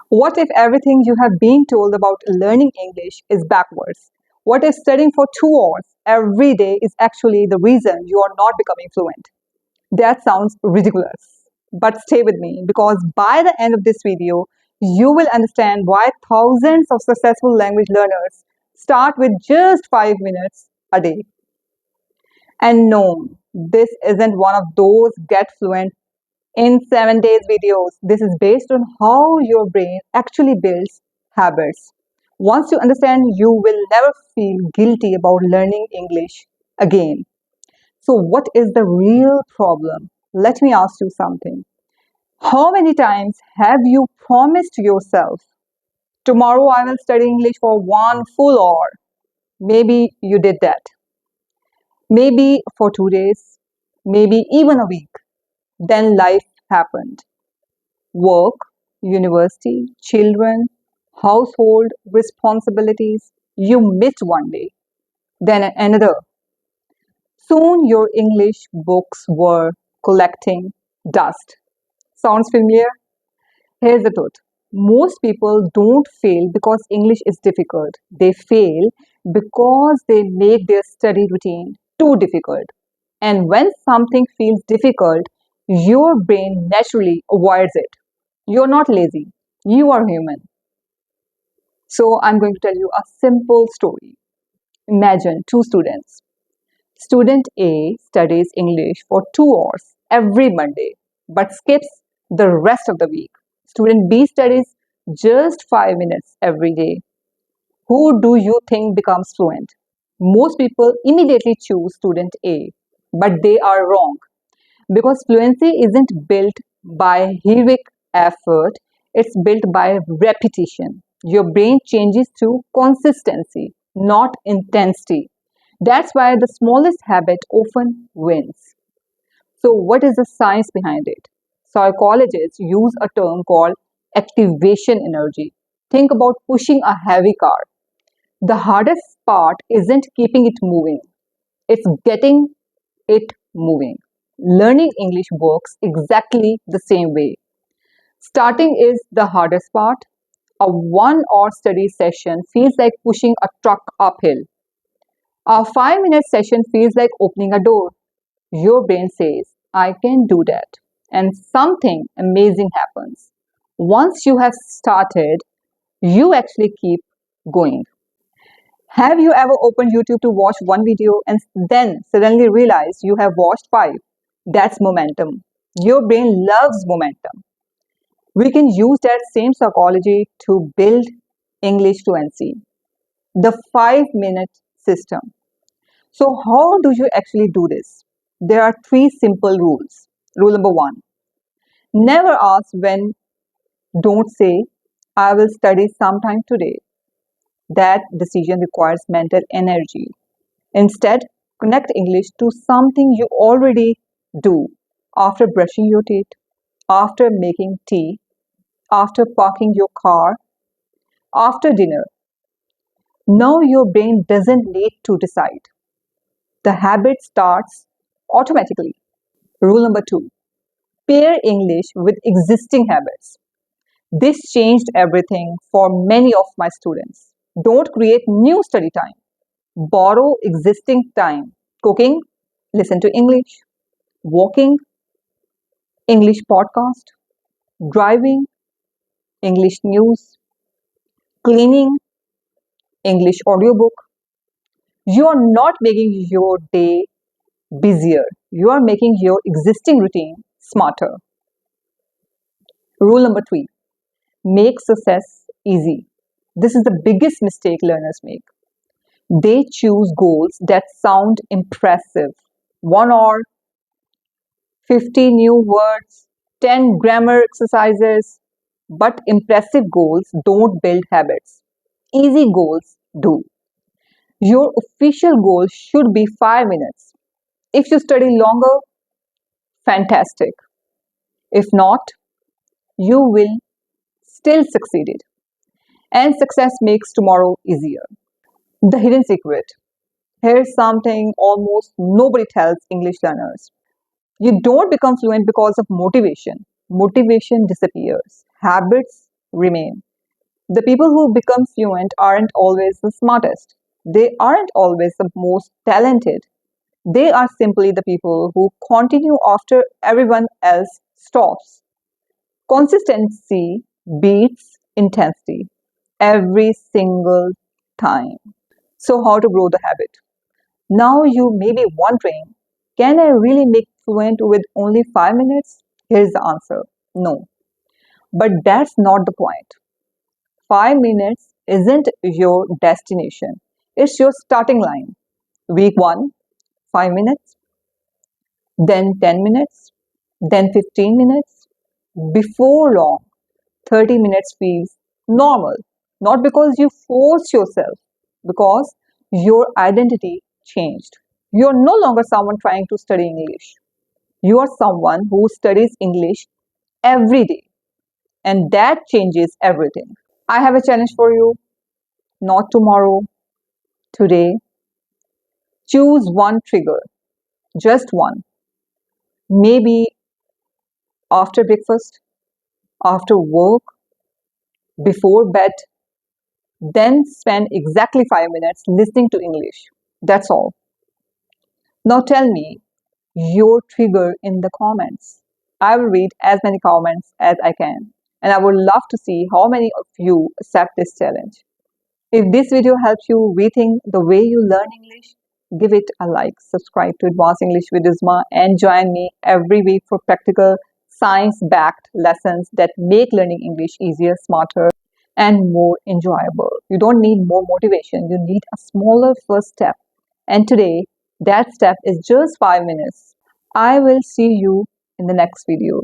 What if everything you have been told about learning English is backwards? What if studying for 2 hours every day is actually the reason you are not becoming fluent? That sounds ridiculous. But stay with me because by the end of this video, you will understand why thousands of successful language learners start with just 5 minutes a day. And no, this isn't one of those get fluent in 7 days videos. This is based on how your brain actually builds habits. Once you understand, you will never feel guilty about learning English again. So, what is the real problem? Let me ask you something. How many times have you promised yourself, tomorrow I will study English for 1 full hour? Maybe you did that. Maybe for 2 days, maybe even a week. Then life happened. Work, university, children, household responsibilities. You missed one day, then another. Soon your English books were collecting dust. Sounds familiar? Here's the truth. Most people don't fail because English is difficult. They fail because they make their study routine too difficult. And when something feels difficult, your brain naturally avoids it. You're not lazy, you are human. So, I'm going to tell you a simple story. Imagine two students. Student A studies English for 2 hours every Monday but skips the rest of the week. Student B studies just 5 minutes every day. Who do you think becomes fluent? Most people immediately choose student A, but they are wrong because fluency isn't built by heroic effort, it's built by repetition. Your brain changes through consistency, not intensity. That's why the smallest habit often wins. So, what is the science behind it? Psychologists use a term called activation energy. Think about pushing a heavy car. The hardest part isn't keeping it moving, it's getting it moving. Learning English works exactly the same way. Starting is the hardest part. A 1 hour study session feels like pushing a truck uphill. A 5 minute session feels like opening a door. Your brain says, I can do that. And something amazing happens. Once you have started, you actually keep going. Have you ever opened YouTube to watch one video and then suddenly realize you have watched five? That's momentum. Your brain loves momentum. We can use that same psychology to build English fluency. The 5 minute system. So, how do you actually do this? There are three simple rules. Rule number one, never ask when, don't say, I will study sometime today. That decision requires mental energy. Instead, connect English to something you already do after brushing your teeth, after making tea, after parking your car, after dinner. Now your brain doesn't need to decide. The habit starts automatically. Rule number two, pair English with existing habits. This changed everything for many of my students. Don't create new study time. Borrow existing time. Cooking, listen to English. Walking, English podcast. Driving, English news. Cleaning, English audiobook. You are not making your day busier. You are making your existing routine smarter. Rule number three, make success easy. This is the biggest mistake learners make. They choose goals that sound impressive. 1 hour, 50 new words, 10 grammar exercises. But impressive goals don't build habits. Easy goals do. Your official goal should be 5 minutes. If you study longer, fantastic. If not, you will still succeed. And success makes tomorrow easier. The hidden secret. Here's something almost nobody tells English learners. You don't become fluent because of motivation. Motivation disappears. Habits remain. The people who become fluent aren't always the smartest. They aren't always the most talented. They are simply the people who continue after everyone else stops. Consistency beats intensity every single time. So, how to grow the habit? Now, you may be wondering, can I really make fluent with only 5 minutes? Here's the answer: no. But that's not the point. 5 minutes isn't your destination, it's your starting line. Week 1, 5 minutes, then 10 minutes, then 15 minutes. Before long, 30 minutes feels normal. Not because you forced yourself, because your identity changed. You're no longer someone trying to study English. You are someone who studies English every day, and that changes everything. I have a challenge for you: not tomorrow, today. Choose one trigger, just one. Maybe after breakfast, after work, before bed, then spend exactly 5 minutes listening to English. That's all. Now tell me your trigger in the comments. I will read as many comments as I can, and I would love to see how many of you accept this challenge. If this video helps you rethink the way you learn English, give it a like, subscribe to Advanced English with Uzma, and join me every week for practical, science-backed lessons that make learning English easier, smarter, and more enjoyable. You don't need more motivation, you need a smaller first step. And today, that step is just 5 minutes. I will see you in the next video.